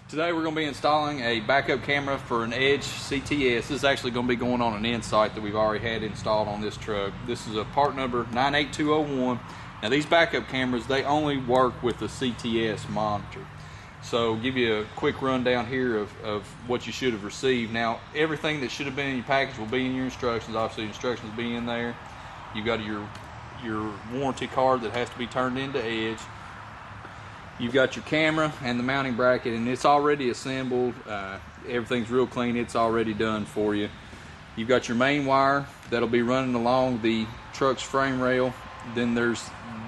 Today we're going to be installing a backup camera for an Edge CTS. This is actually going to be going on an Insight that we've already had installed on this truck. This is a part number 98201. Now these backup cameras, they only work with the CTS monitor. So give you a quick rundown here of what you should have received. Now everything that should have been in your package will be in your instructions. Obviously the instructions will be in there. You've got your warranty card that has to be turned into Edge. You've got your camera and the mounting bracket, and it's already assembled. Everything's real clean. It's already done for you. You've got your main wire that'll be running along the truck's frame rail. Then there's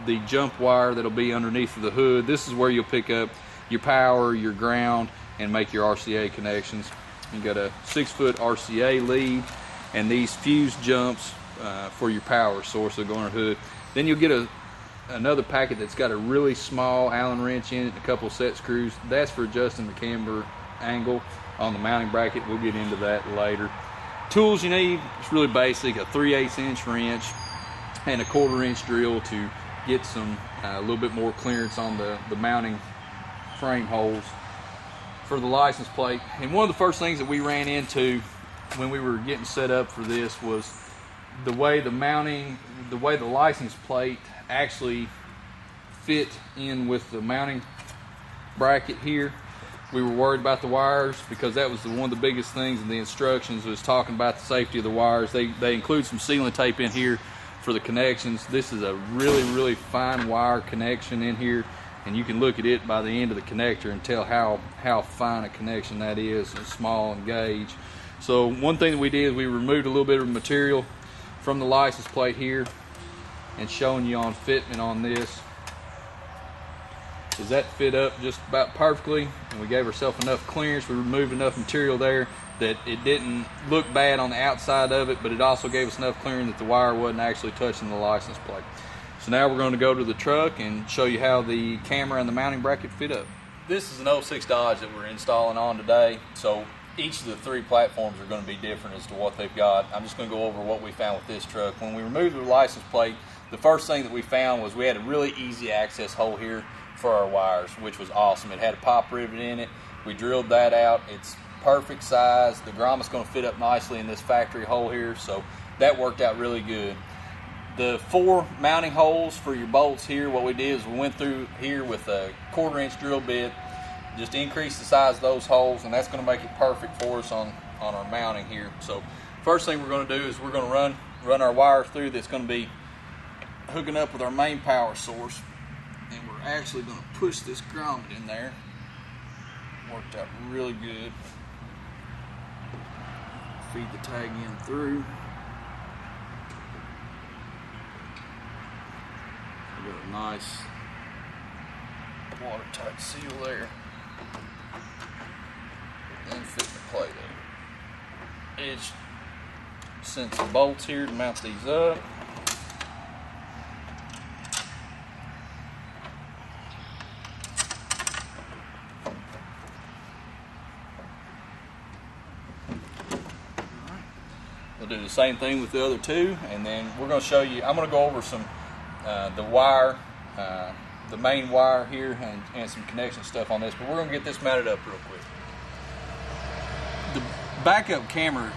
the jump wire that'll be underneath of the hood. This is where you'll pick up your power, your ground, and make your RCA connections. You've got a 6-foot RCA lead and these fuse jumps for your power source that go on the hood. Then you'll get another packet that's got a really small Allen wrench in it and a couple set screws. That's for adjusting the camber angle on the mounting bracket. We'll get into that later. Tools you need, it's really basic: a 3/8 inch wrench and a 1/4 inch drill to get some a little bit more clearance on the mounting frame holes for the license plate. And one of the first things that we ran into when we were getting set up for this was the way the license plate actually fit in with the mounting bracket here. We were worried about the wires because that was one of the biggest things in the instructions, was talking about the safety of the wires. They include some sealing tape in here for the connections. This is a really fine wire connection in here, and you can look at it by the end of the connector and tell how fine a connection that is, and small in gauge. So one thing that we did is we removed a little bit of material from the license plate here, and showing you on fitment on this. Does that fit up just about perfectly? And we gave ourselves enough clearance. We removed enough material there that it didn't look bad on the outside of it, but it also gave us enough clearance that the wire wasn't actually touching the license plate. So now we're going to go to the truck and show you how the camera and the mounting bracket fit up. This is an 06 Dodge that we're installing on today. So each of the 3 platforms are going to be different as to what they've got. I'm just going to go over what we found with this truck. When we removed the license plate, the first thing that we found was we had a really easy access hole here for our wires, which was awesome. It had a pop rivet in it. We drilled that out. It's perfect size. The grommet's going to fit up nicely in this factory hole here, so that worked out really good. The 4 mounting holes for your bolts here, what we did is we went through here with a 1/4 inch drill bit, just increase the size of those holes, and that's going to make it perfect for us on our mounting here. So first thing we're going to do is we're going to run our wire through that's going to be hooking up with our main power source, and we're actually going to push this grommet in there. Worked out really good. Feed the tag in through. We got a nice watertight seal there. And fit the plate in. Edge sent some bolts here to mount these up. We'll do the same thing with the other 2, and then we're going to show you. I'm going to go over some the wire, the main wire here, and some connection stuff on this. But we're going to get this mounted up real quick. The backup camera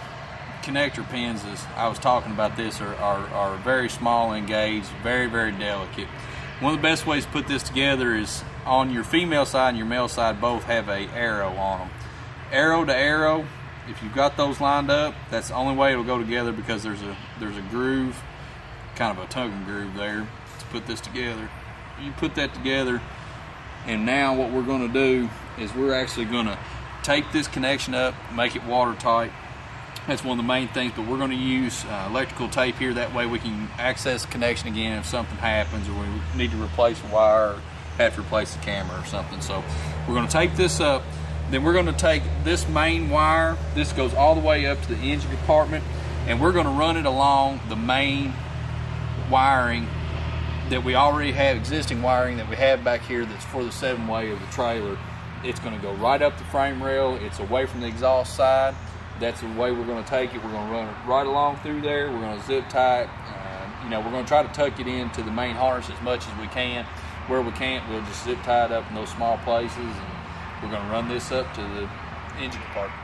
connector pins, as I was talking about this, are very small in gauge, very delicate. One of the best ways to put this together is on your female side and your male side both have a arrow on them. Arrow to arrow. If you've got those lined up, that's the only way it'll go together, because there's a groove, kind of a tongue groove there to put this together. You put that together, and now what we're going to do is we're actually going to tape this connection up, make it watertight. That's one of the main things, but we're going to use electrical tape here. That way we can access the connection again if something happens, or we need to replace a wire, or have to replace the camera or something. So we're going to tape this up. Then we're going to take this main wire, this goes all the way up to the engine compartment, and we're going to run it along the main wiring that we already have, existing wiring that we have back here that's for the 7-way of the trailer. It's going to go right up the frame rail. It's away from the exhaust side. That's the way we're going to take it. We're going to run it right along through there. We're going to zip tie it. We're going to try to tuck it into the main harness as much as we can. Where we can't, we'll just zip tie it up in those small places we're going to run this up to the engine compartment.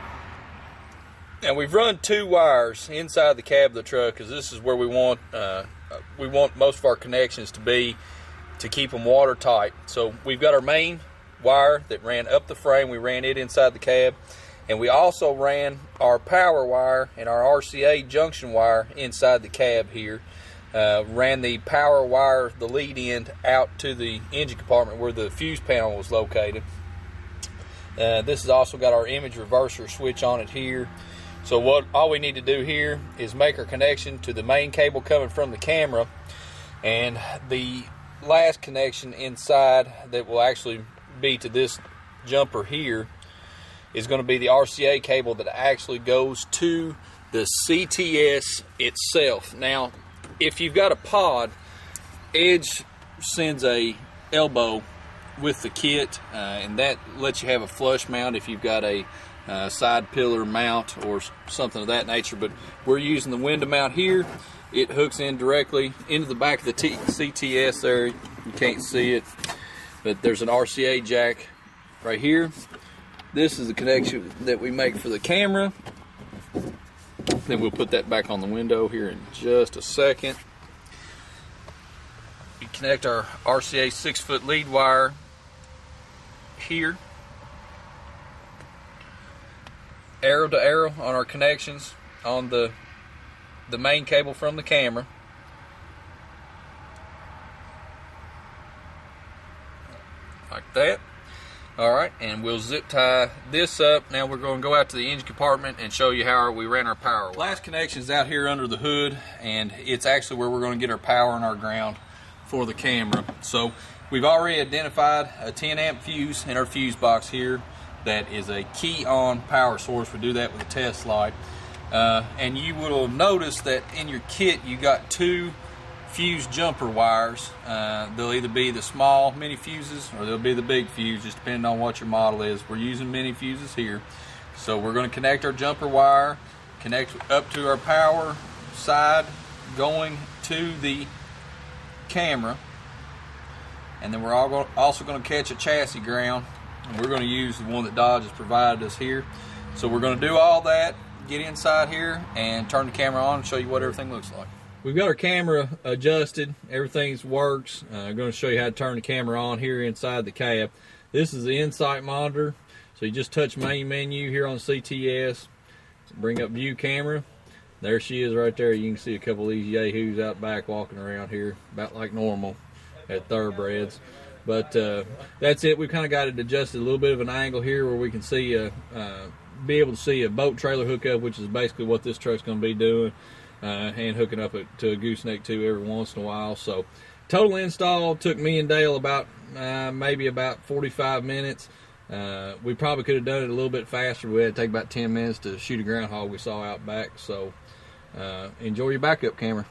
Now we've run 2 wires inside the cab of the truck because this is where we want most of our connections to be to keep them watertight. So we've got our main wire that ran up the frame. We ran it inside the cab, and we also ran our power wire and our RCA junction wire inside the cab here. Ran the power wire, the lead end, out to the engine compartment where the fuse panel was located. This has also got our image reverser switch on it here. So all we need to do here is make our connection to the main cable coming from the camera, and the last connection inside that will actually be to this jumper here is going to be the RCA cable that actually goes to the CTS itself. Now, if you've got a pod, Edge sends a elbow with the kit, and that lets you have a flush mount if you've got a side pillar mount or something of that nature. But we're using the window mount here. It hooks in directly into the back of the CTS there. You can't see it, but there's an RCA jack right here. This is the connection that we make for the camera. Then we'll put that back on the window here in just a second. We connect our RCA 6-foot lead wire here. Arrow to arrow on our connections on the main cable from the camera. Like that. Alright, and we'll zip tie this up. Now we're going to go out to the engine compartment and show you how we ran our power. Last connection is out here under the hood, and it's actually where we're going to get our power and our ground for the camera. So we've already identified a 10 amp fuse in our fuse box here that is a key on power source. We do that with a test light. And you will notice that in your kit you got 2 fuse jumper wires. They'll either be the small mini fuses or they'll be the big fuse, just depending on what your model is. We're using mini fuses here. So we're going to connect our jumper wire, connect up to our power side going to the camera, and then we're also going to catch a chassis ground, and we're going to use the one that Dodge has provided us here. So we're going to do all that, get inside here and turn the camera on and show you what everything looks like. We've got our camera adjusted, everything works. I'm going to show you how to turn the camera on here inside the cab. This is the Insight monitor, so you just touch main menu here on CTS, bring up view camera. There she is right there. You can see a couple of these yahoos out back walking around here about like normal at Thoroughbreds. But that's it. We've kind of got it adjusted a little bit of an angle here where we can see be able to see a boat trailer hookup, which is basically what this truck's going to be doing, and hooking up to a gooseneck too every once in a while. So total install took me and Dale about maybe about 45 minutes. We probably could have done it a little bit faster. We had to take about 10 minutes to shoot a groundhog we saw out back. So enjoy your backup camera.